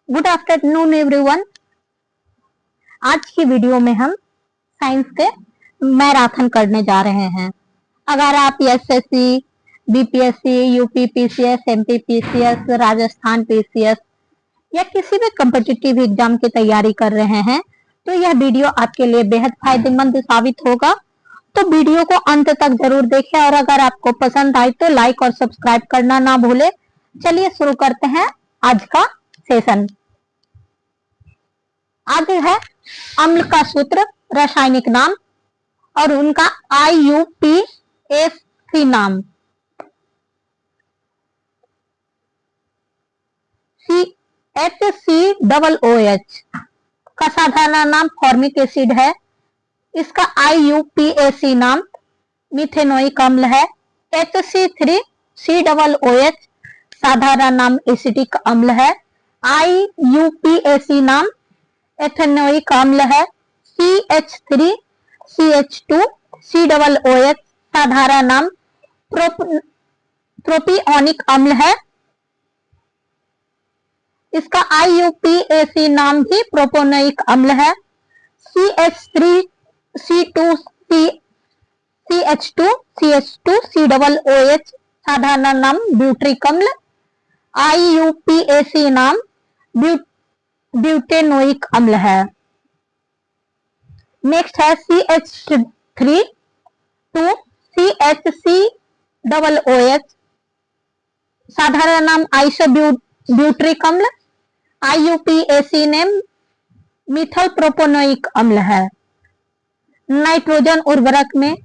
Good afternoon everyone. आज की video में हम साइंस के मैराथन करने जा रहे हैं। अगर आप SSC, BPSC, UP PCS, MP PCS, Rajasthan PCS या किसी भी कॉम्पिटिटिव एग्जाम की तैयारी कर रहे हैं तो यह वीडियो आपके लिए बेहद फायदेमंद साबित होगा। तो वीडियो को अंत तक जरूर देखें और अगर आपको पसंद आए तो लाइक और सब्सक्राइब करना ना भूले। चलिए शुरू करते हैं आज का सेशन। आगे है अम्ल का सूत्र, रासायनिक नाम और उनका IUPAC नाम। HCOOH का साधारण नाम फॉर्मिक एसिड है। इसका IUPAC नाम मिथेनोइक अम्ल है। HC3COOH साधारण नाम एसिटिक अम्ल है। IUPAC नाम एथेनोइक अम्ल है। CH3CH2COOH साधारण नाम प्रोपियोनिक अम्ल है। इसका IUPAC नाम भी प्रोपोनोइक अम्ल है। CH2CH2COOH साधारण नाम ब्यूट्रिक अम्ल। IUPAC नाम ब्यूटेनोइक अम्ल है। नेक्स्ट है CH3CHCOOH साधारण नाम आइसोब्यूट्रिक अम्ल। IUPAC नेम मिथाइल प्रोपोनोइक अम्ल है। नाइट्रोजन उर्वरक में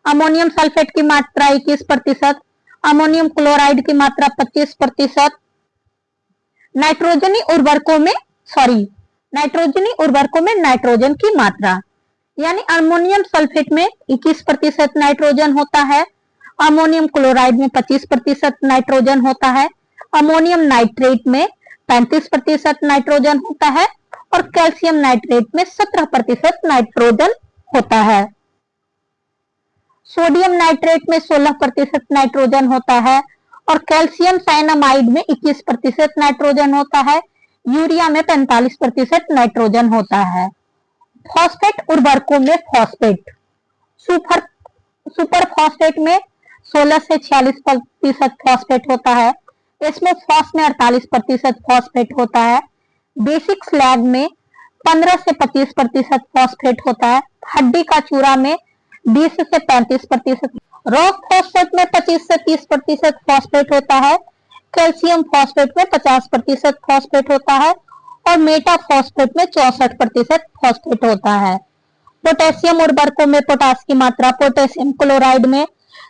अमोनियम सल्फेट की मात्रा 21%, अमोनियम क्लोराइड की मात्रा 25%। नाइट्रोजनी उर्वरकों में नाइट्रोजन की मात्रा यानी अमोनियम सल्फेट में 21% नाइट्रोजन होता है, अमोनियम क्लोराइड में 25% नाइट्रोजन होता है, अमोनियम नाइट्रेट में 35% नाइट्रोजन होता है और कैल्शियम नाइट्रेट में 17% नाइट्रोजन होता है। सोडियम नाइट्रेट में 16% नाइट्रोजन होता है और कैल्शियम साइनामाइड में 21% नाइट्रोजन होता है। यूरिया में 45% नाइट्रोजन होता है। फॉस्फेट उर्वरकों में फॉस्फेट सुपर फॉस्फेट में 16 से 46% फॉस्फेट होता है। इसमें फॉस में 48% फॉस्फेट होता है। बेसिक स्लैग में 15 से 25% फॉस्फेट होता है। हड्डी का चूरा में 20 से 35%, रॉक फॉस्फेट में 25 से 30% फॉस्फेट होता है। कैल्शियम फॉस्फेट में 50% फॉस्फेट होता है और मेटा फॉस्फेट में 64% फॉस्फेट होता है। पोटेशियम उर्वरकों में पोटास की मात्रा पोटेशियम क्लोराइड में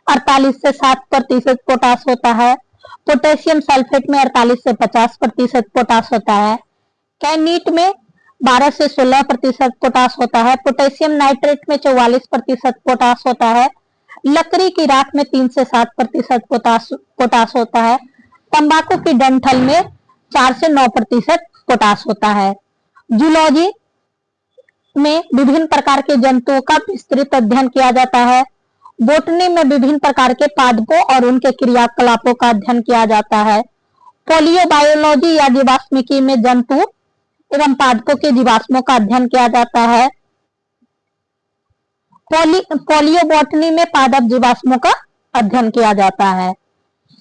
48 से 60% पोटास होता है। पोटेशियम सल्फेट में 48 से 50% पोटास होता है। कैनीट में 12 से 16% पोटास होता है। पोटेशियम नाइट्रेट में 44% पोटास होता है। लकड़ी की राख में 3 से 7% पोटास होता है। तंबाकू की डंठल में 4 से 9% पोटास होता है। जूलॉजी में विभिन्न प्रकार के जंतुओं का विस्तृत अध्ययन किया जाता है। बोटनी में विभिन्न प्रकार के पादपों और उनके क्रियाकलापों का अध्ययन किया जाता है। पोलियोबायोलॉजी या जीवाश्मिकी में जंतु एवं पादपों के जीवाश्मों का अध्ययन किया जाता है। पोलियोबोटनी में पादप जीवाश्मों का अध्ययन किया जाता है।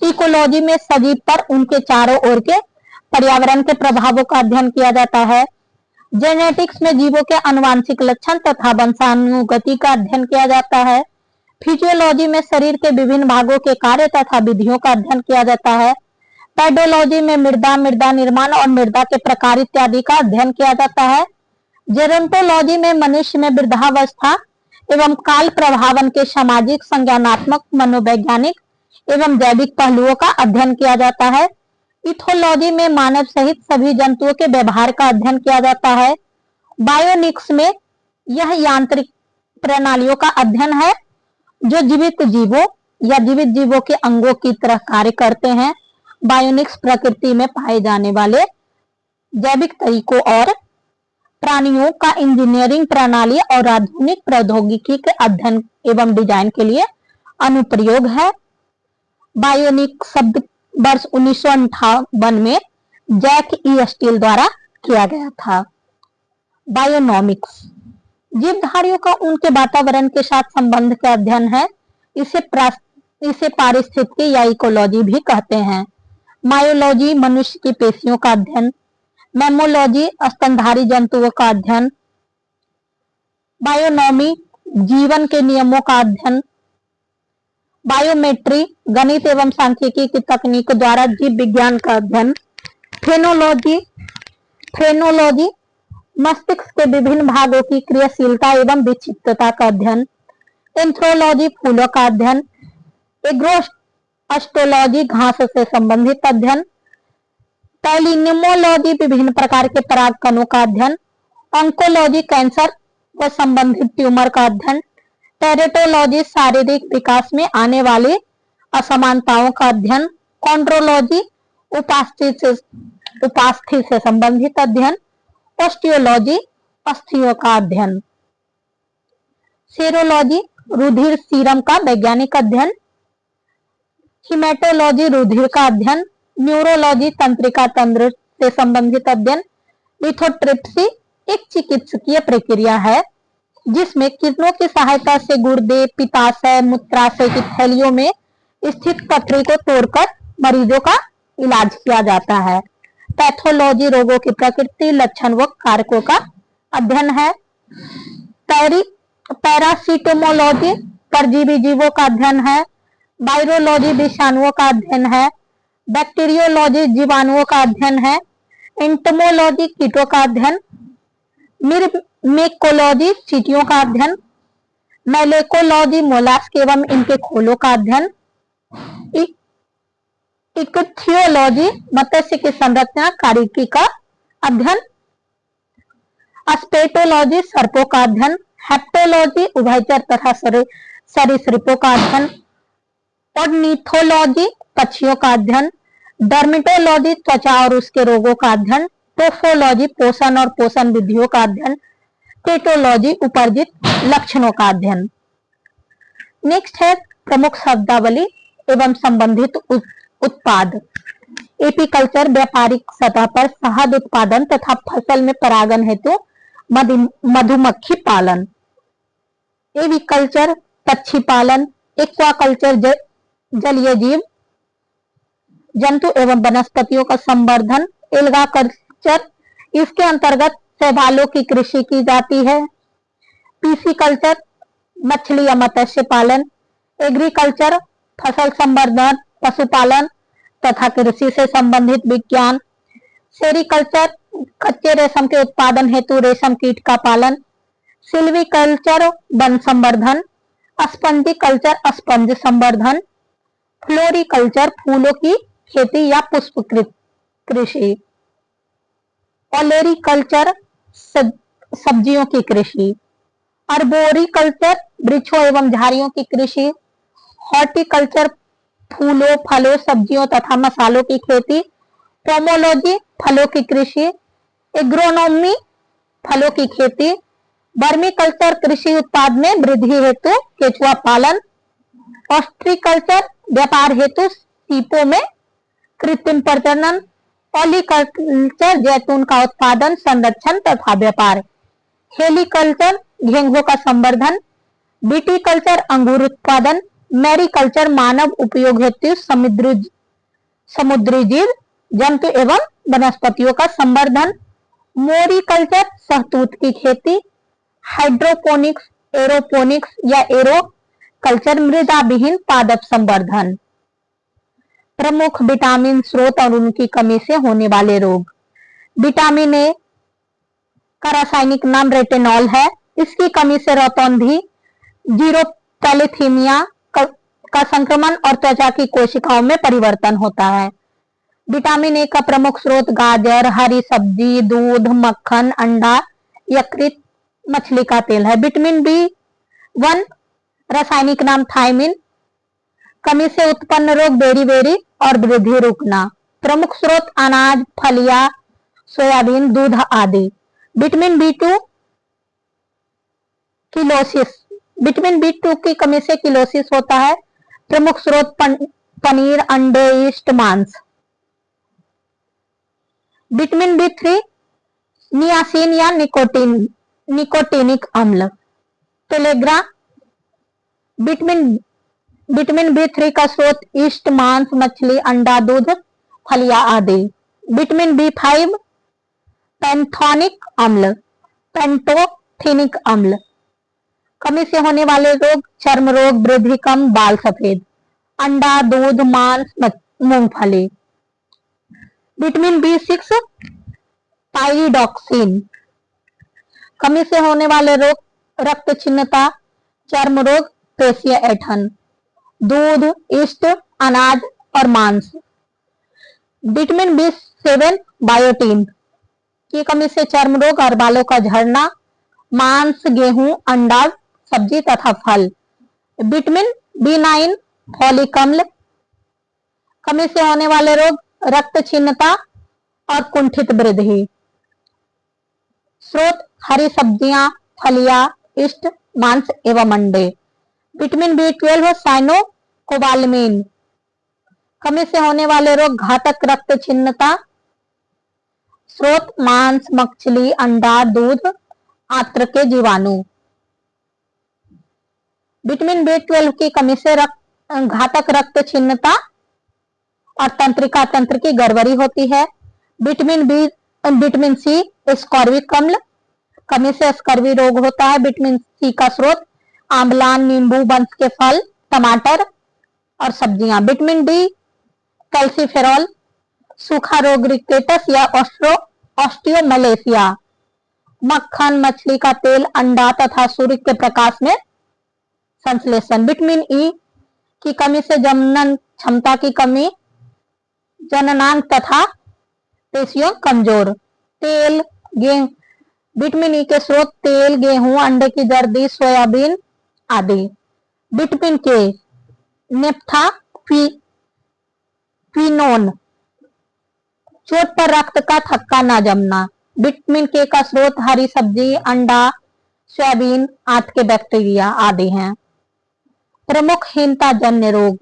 इकोलॉजी में सजीव पर उनके चारों ओर के पर्यावरण के प्रभावों का अध्ययन किया जाता है। जेनेटिक्स में जीवों के आनुवांशिक लक्षण तथा वंशानुगति का अध्ययन किया जाता है। फिजियोलॉजी में शरीर के विभिन्न भागों के कार्य तथा विधियों का अध्ययन किया जाता है। पेडोलॉजी में मृदा निर्माण और मृदा के प्रकार इत्यादि का अध्ययन किया जाता है। जेरोंटोलॉजी में मनुष्य में वृद्धावस्था एवं काल प्रभावन के सामाजिक, संज्ञानात्मक, मनोवैज्ञानिक एवं जैविक पहलुओं का अध्ययन किया जाता है। इथोलॉजी में मानव सहित सभी जंतुओं के व्यवहार का अध्ययन किया जाता है। बायोनिक्स में यह यांत्रिक प्रणालियों का अध्ययन है जो जीवित जीवों या जीवित जीवों के अंगों की तरह कार्य करते हैं। बायोनिक्स प्रकृति में पाए जाने वाले जैविक तरीकों और प्राणियों का इंजीनियरिंग प्रणाली और आधुनिक प्रौद्योगिकी के अध्ययन एवं डिजाइन के लिए अनुप्रयोग है। बायोनिक शब्द वर्ष 1958 में जैक ई स्टील द्वारा किया गया था। बायोनॉमिक्स जीवधारियों का उनके वातावरण के साथ संबंध का अध्ययन है। इसे पारिस्थितिकी या इकोलॉजी भी कहते हैं। मायोलॉजी मनुष्य की पेशियों का अध्ययन। मैमोलॉजी स्तनधारी जंतुओं का अध्ययन। बायोनॉमी जीवन के नियमों का अध्ययन। बायोमेट्री गणित एवं सांख्यिकी की तकनीक द्वारा जीव विज्ञान का अध्ययन। फ्रेनोलॉजी मस्तिष्क के विभिन्न भागों की क्रियाशीलता एवं विक्षिप्तता का अध्ययन। एंथ्रोलॉजी फूलों का अध्ययन। एग्रोस्टोलॉजी घास से संबंधित अध्ययन। पैलिनिमोलॉजी विभिन्न प्रकार के पराग कणों का अध्ययन। ऑन्कोलॉजी कैंसर व संबंधित ट्यूमर का अध्ययन। टेरेटोलॉजी शारीरिक विकास में आने वाली असमानताओं का अध्ययन। कॉन्ड्रोलॉजी उपास्थि से संबंधित अध्ययन। ऑस्टियोलॉजी अस्थियों का अध्ययन। सेरोलॉजी रुधिर सीरम का वैज्ञानिक अध्ययन। हिमेटोलॉजी रुधिर का अध्ययन। न्यूरोलॉजी तंत्रिका तंत्र से संबंधित अध्ययन। लिथोट्रिप्सी एक चिकित्सकीय प्रक्रिया है जिसमें किरणों की सहायता से गुर्दे, पित्ताशय, मूत्राशय की थैलियों में स्थित पथरी को तोड़कर मरीजों का इलाज किया जाता है। पैथोलॉजी रोगों की प्रकृति, लक्षण व कारकों का अध्ययन है। पैरासिटोमोलॉजी परजीवी जीवों का अध्ययन है। वायरोलॉजी विषाणुओं का अध्ययन है। बैक्टीरियोलॉजी जीवाणुओं का अध्ययन है। एंटोमोलॉजी कीटों का अध्ययन। मिर्मेकोलॉजी चींटियों का अध्ययन। मैलेकोलॉजी मोलास्क एवं इनके खोलों का अध्ययन। इक्थियोलॉजी मत्स्य की संरचना कारिकी का अध्ययन। स्पेटोलॉजी सर्पों का अध्ययन। हेप्टोलॉजी उभयचर तथा सरीसृपों का अध्ययन। ऑर्निथोलॉजी पक्षियों का अध्ययन। डर्मेटोलॉजी त्वचा और उसके रोगों का अध्ययन। टोफोलॉजी पोषण और पोषण विधियों का अध्ययन। टेटोलॉजी उपर्जित लक्षणों का अध्ययन। नेक्स्ट है प्रमुख शब्दावली एवं संबंधित उत्पाद। एपीकल्चर व्यापारिक सतह पर शहद उत्पादन तथा फसल में परागण हेतु मधुमक्खी पालन। एविकल्चर पक्षी पालन। एक्वाकल्चर जलीय जीव जंतु एवं वनस्पतियों का संवर्धन। एल्गाकल्चर इसके अंतर्गत शैवालों की कृषि की जाती है। पीसीकल्चर मछली या मत्स्य पालन। एग्रीकल्चर फसल संवर्धन, पशुपालन तथा कृषि से संबंधित विज्ञान। सेरीकल्चर कच्चे रेशम के उत्पादन हेतु रेशम कीट का पालन। सिल्वीकल्चर वन संवर्धन। स्पंजीकल्चर स्पंज संवर्धन। फ्लोरिकल्चर फूलों की खेती या पुष्प कृषि। ओलेरीकल्चर सब्जियों की कृषि। अर्बोरिकल्चर वृक्षों एवं झाड़ियों की कृषि। हॉर्टिकल्चर फूलों, फलों, सब्जियों तथा मसालों की खेती। पोमोलॉजी फलों की कृषि। एग्रोनॉमी फलों की खेती। वर्मीकल्चर कृषि उत्पाद में वृद्धि हेतु केचुआ पालन। ऑस्ट्रीकल्चर व्यापार हेतु सीपों में कृत्रिम प्रजनन। पॉलीकल्चर जैतून का उत्पादन, संरक्षण तथा व्यापार। हेलीकल्चर घोंघों का संवर्धन। विटीकल्चर अंगूर उत्पादन। मैरीकल्चर मानव उपयोग हेतु समुद्री जीव जंतु एवं वनस्पतियों का संवर्धन। मोरीकल्चर शहतूत की खेती। हाइड्रोपोनिक्स, एरोपोनिक्स या एरो कल्चर मृदा विहीन पादप संवर्धन। प्रमुख विटामिन स्रोत और उनकी कमी से होने वाले रोग। विटामिन ए का रासायनिक नाम रेटिनॉल है। इसकी कमी से रतौंधी, जीरोपैलिथीमिया का संक्रमण और त्वचा की कोशिकाओं में परिवर्तन होता है। विटामिन ए का प्रमुख स्रोत गाजर, हरी सब्जी, दूध, मक्खन, अंडा, यकृत, मछली का तेल है। विटामिन बी1 रासायनिक नाम थायमिन। कमी से उत्पन्न रोग बेरी और वृद्धि रुकना। प्रमुख स्रोत अनाज, फलियां, सोयाबीन, दूध आदि। Vitamin बी2 cheilosis. विटामिन बी2 की कमी से किलोसिस होता है। प्रमुख स्रोत पनीर, अंडे, यीस्ट, मांस। विटामिन B3 नियासिन या निकोटिनिक अम्ल। टेलेग्रा विटामिन B3 का स्रोत ईस्ट, मांस, मछली, अंडा, दूध, फलियां आदि। विटामिन B5 पैंथोनिक अम्ल, पैंटोथेनिक अम्ल। कमी से होने वाले रोग, चर्म रोग, वृद्धि कम, बाल सफेद। अंडा, दूध, मांस, मूंगफली। Vitamin B6 पाइरिडॉक्सिन। कमी से होने वाले रोग, रक्तहीनता, चर्म रोग, पेशीय ऐंठन। दूध, ईस्ट, अनाज और मांस। विटामिन B7 बायोटीन की कमी से चर्म रोग और बालों का झड़ना, मांस, गेहूं, अंडा, सब्जी तथा फल। विटामिन B9 फॉलिक अम्ल। कमी से होने वाले रोग, रक्तहीनता और कुंठित वृद्धि। स्रोत हरी सब्जियां, फलियां, ईस्ट, मांस एवं अंडे। Vitamin B12 cyanocobalamin. कमी से होने वाले रोग, घातक रक्तहीनता। स्रोत मांस, मछली, अंडा, दूध, आंत्र के जीवाणु। विटामिन B12 की कमी से घातक रक्तहीनता और तंत्रिका तंत्र की गड़बड़ी होती है। विटामिन C स्कॉर्बिक अम्ल। कमी से स्कर्वी रोग होता है। विटामिन C का स्रोत आंवलान, नींबू वंश के फल, टमाटर और सब्जियां। Vitamin D calciferol. सूखा रोग, रिकेटस या ऑस्टियोमलेशिया। मक्खन, मछली का तेल, अंडा तथा सूर्य के प्रकाश में संश्लेषण। विटामिन E की कमी से जनन क्षमता की कमी, जननांग तथा पेशियों कमजोर। तेल, गेहूं। विटामिन E के स्रोत तेल, गेहूं, अंडे की जर्दी, सोयाबीन आदि। Vitamin K naphtha quinone. चोट पर रक्त का थक्का न जमना। विटामिन K का स्रोत हरी सब्जी, अंडा, सोयाबीन, आंत के बैक्टीरिया आदि हैं। प्रमुख हीनता जन्य रोग,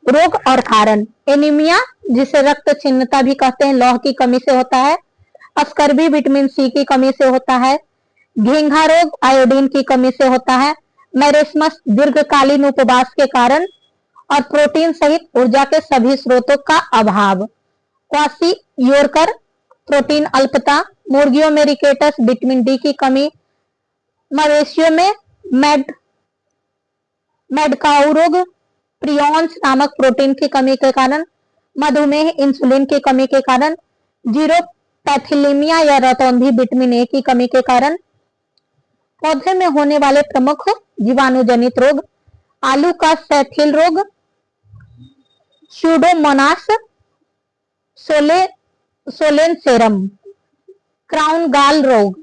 रोग और कारण। एनीमिया जिसे रक्तहीनता भी कहते हैं, लौह की कमी से होता है। स्कर्वी विटामिन C की कमी से होता है। घेंघा रोग आयोडीन की कमी से होता है। मैरेस्मस दीर्घकालीन उपवास के कारण और प्रोटीन सहित ऊर्जा के सभी स्रोतों का अभाव। क्वासियोरकर प्रोटीन अल्पता। मुर्गियों में रिकेटस विटामिन D की कमी। मवेशियों में मैडकाउ रोग प्रियॉन्स नामक प्रोटीन की कमी के कारण। मधुमेह इंसुलिन की कमी के कारण। जीरोपैथिलीमिया या रतौंधी विटामिन A की कमी के कारण। पौधे में होने वाले प्रमुख जीवाणु जनित रोग, आलू का सैथिल रोग, स्यूडोमोनास सोलेनसेरम, क्राउन गाल रोग,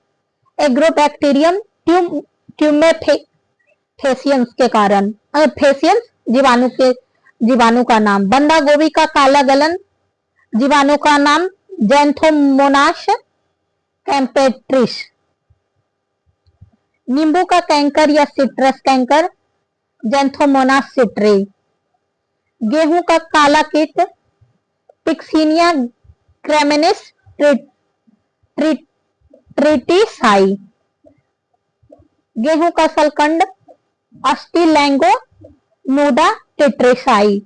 एग्रोबैक्टीरियम ट्यूमेफेसियंस के कारण। फेसियंस जीवाणु का नाम। बंदा गोभी का काला गलन, जीवाणु का नाम जैंथोमोनास कैम्पेट्रिस। नींबू का कैंकर या सिट्रस कैंकर, जैंथोमोनास सिट्री। गेहूं का काला कीट, पिक्सिनिया ग्रैमिनिस ट्रिटिसाई। गेहूं का सलकंड, अस्टिलैंगो नूडा टिट्रिसाई।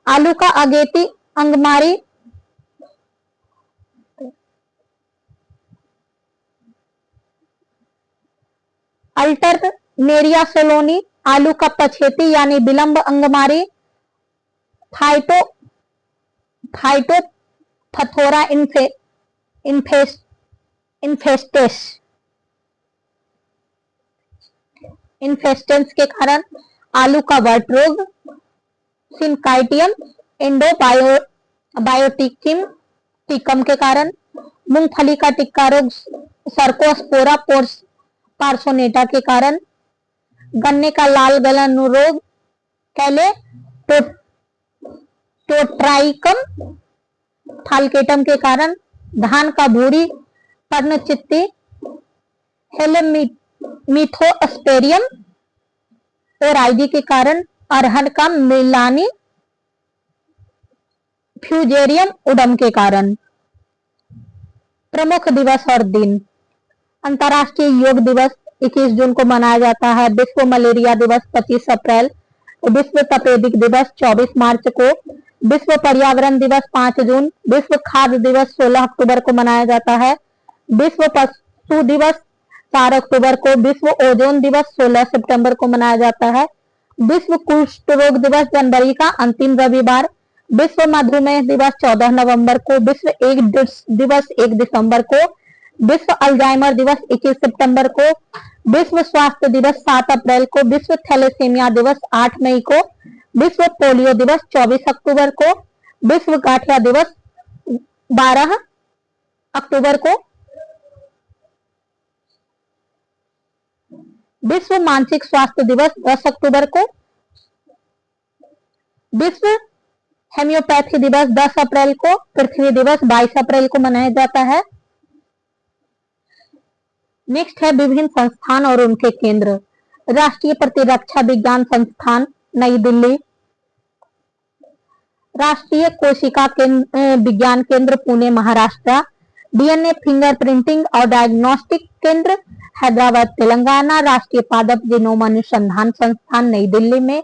आलू का अगेती अंगमारी, अल्टरनेरिया सोलोनी। आलू का पछेती यानी विलंब अंगमारी, फाइटोफथोरा इन्फेस्टेंस के कारण। आलू का बर्ट रोग, सिनकाइटियम एंडोबायोटिकम के कारण। मूंगफली का टिक्का रोग, सर्कोस्पोरा पार्सोनेटा के कारण। गन्ने का लाल गलन रोग, कैलेटोट्राइकम थालकेटम के कारण। धान का भूरी पर्णचित्ती, हेलेमिथोस्पेरियम ओराइडी के कारण। अरहर का मिलानी फ्यूजेरियम उडम के कारण। प्रमुख दिवस और दिन। अंतर्राष्ट्रीय योग दिवस 21 जून को मनाया जाता है। विश्व मलेरिया दिवस 25 अप्रैल। विश्व तपेदिक दिवस 24 मार्च को। विश्व पर्यावरण दिवस 5 जून। विश्व खाद्य दिवस 16 अक्टूबर को मनाया जाता है। विश्व पशु दिवस 4 अक्टूबर को। विश्व ओजोन दिवस 16 सितंबर को मनाया जाता है। विश्व कुष्ठ रोग दिवस जनवरी का अंतिम रविवार। विश्व मधुमेह दिवस 14 नवंबर को। विश्व एड्स दिवस 1 दिसंबर को। विश्व अल्जाइमर दिवस 21 सितंबर को। विश्व स्वास्थ्य दिवस 7 अप्रैल को। विश्व थैलेसीमिया दिवस 8 मई को। विश्व पोलियो दिवस 24 अक्टूबर को। विश्व गाठिया दिवस 12 अक्टूबर को। विश्व मानसिक स्वास्थ्य दिवस 10 अक्टूबर को। विश्व हेम्योपैथी दिवस 10 अप्रैल को। पृथ्वी दिवस 22 अप्रैल को मनाया जाता है। नेक्स्ट है विभिन्न संस्थान और उनके केंद्र। राष्ट्रीय प्रतिरक्षा विज्ञान संस्थान नई दिल्ली। राष्ट्रीय कोशिका विज्ञान केंद्र पुणे महाराष्ट्र। डीएनए फिंगरप्रिंटिंग और डायग्नोस्टिक केंद्र हैदराबाद तेलंगाना। राष्ट्रीय पादप जीनोम अनुसंधान संस्थान नई दिल्ली में।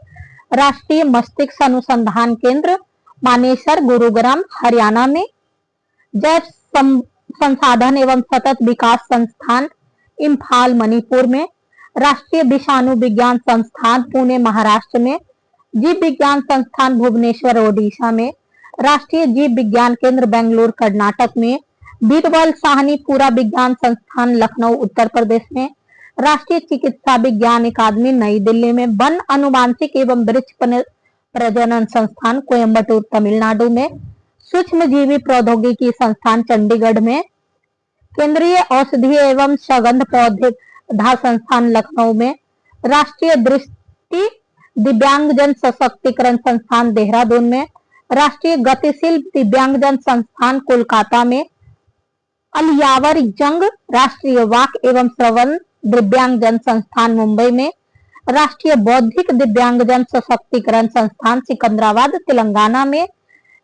राष्ट्रीय मस्तिष्क अनुसंधान केंद्र मानेसर गुरुग्राम हरियाणा में। जैव संसाधन एवं सतत विकास संस्थान इम्फाल मणिपुर में। राष्ट्रीय विषाणु विज्ञान संस्थान पुणे महाराष्ट्र में। जीव विज्ञान संस्थान भुवनेश्वर ओडिशा में। राष्ट्रीय जीव विज्ञान केंद्र बेंगलुरु कर्नाटक में। बीरबल साहनीपुरा विज्ञान संस्थान लखनऊ उत्तर प्रदेश में। राष्ट्रीय चिकित्सा विज्ञान अकादमी नई दिल्ली में। वन अनुवांशिक एवं वृक्ष प्रजनन संस्थान कोयम्बटूर तमिलनाडु में। सूक्ष्म जीवी प्रौद्योगिकी संस्थान चंडीगढ़ में। केंद्रीय औषधीय एवं सगंध पौधा संस्थान लखनऊ में। राष्ट्रीय दृष्टि दिव्यांगजन सशक्तिकरण संस्थान देहरादून में। राष्ट्रीय गतिशील दिव्यांगजन संस्थान कोलकाता में। अलियावर जंग राष्ट्रीय वाक एवं श्रवण दिव्यांगजन संस्थान मुंबई में। राष्ट्रीय बौद्धिक दिव्यांगजन सशक्तिकरण संस्थान सिकंदराबाद तेलंगाना में।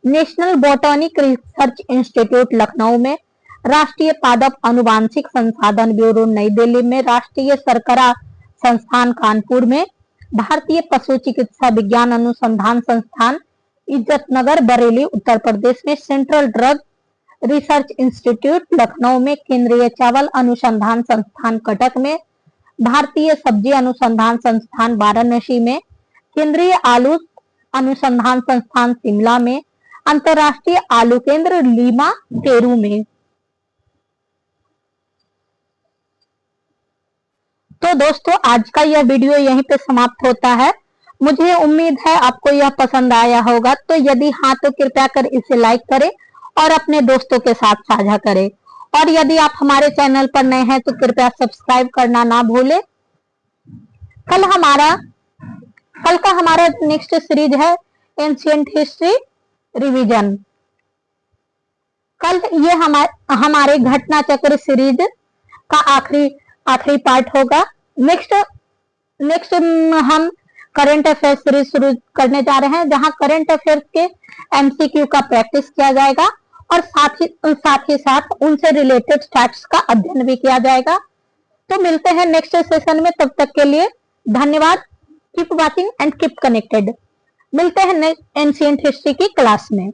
National botanic research institute Lucknow में। राष्ट्रीय पादप अनुवांशिक संसाधन ब्यूरो नई दिल्ली में। राष्ट्रीय शर्करा संस्थान कानपुर में। भारतीय पशु चिकित्सा विज्ञान अनुसंधान संस्थान इज्जतनगर बरेली उत्तर प्रदेश में। Central drug research institute Lucknow में। केंद्रीय चावल अनुसंधान संस्थान कटक में। भारतीय सब्जी अनुसंधान संस्थान वाराणसी में। केंद्रीय आलू अनुसंधान संस्थान शिमला में। अंतर्राष्ट्रीय आलू केंद्र लीमा पेरू में। तो दोस्तों आज का यह वीडियो यहीं पे समाप्त होता है। मुझे उम्मीद है आपको यह पसंद आया होगा। तो यदि हाँ तो कृपया कर इसे लाइक करें और अपने दोस्तों के साथ साझा करें। और यदि आप हमारे चैनल पर नए हैं तो कृपया सब्सक्राइब करना ना भूलें। कल का हमारा नेक्स्ट सीरीज है एंशिएंट हिस्ट्री रिवीजन। कल ये हमारे घटना चक्र सीरीज का आखिरी पार्ट होगा। नेक्स्ट हम करंट अफेयर्स सीरीज शुरू करने जा रहे हैं, जहां करंट अफेयर्स के एमसीक्यू का प्रैक्टिस किया जाएगा और साथ ही साथ उनसे रिलेटेड फैक्ट्स का अध्ययन भी किया जाएगा। तो मिलते हैं नेक्स्ट सेशन में, तब तक के लिए धन्यवाद। Keep watching and keep connected. मिलते हैं एंशिएंट हिस्ट्री की क्लास में।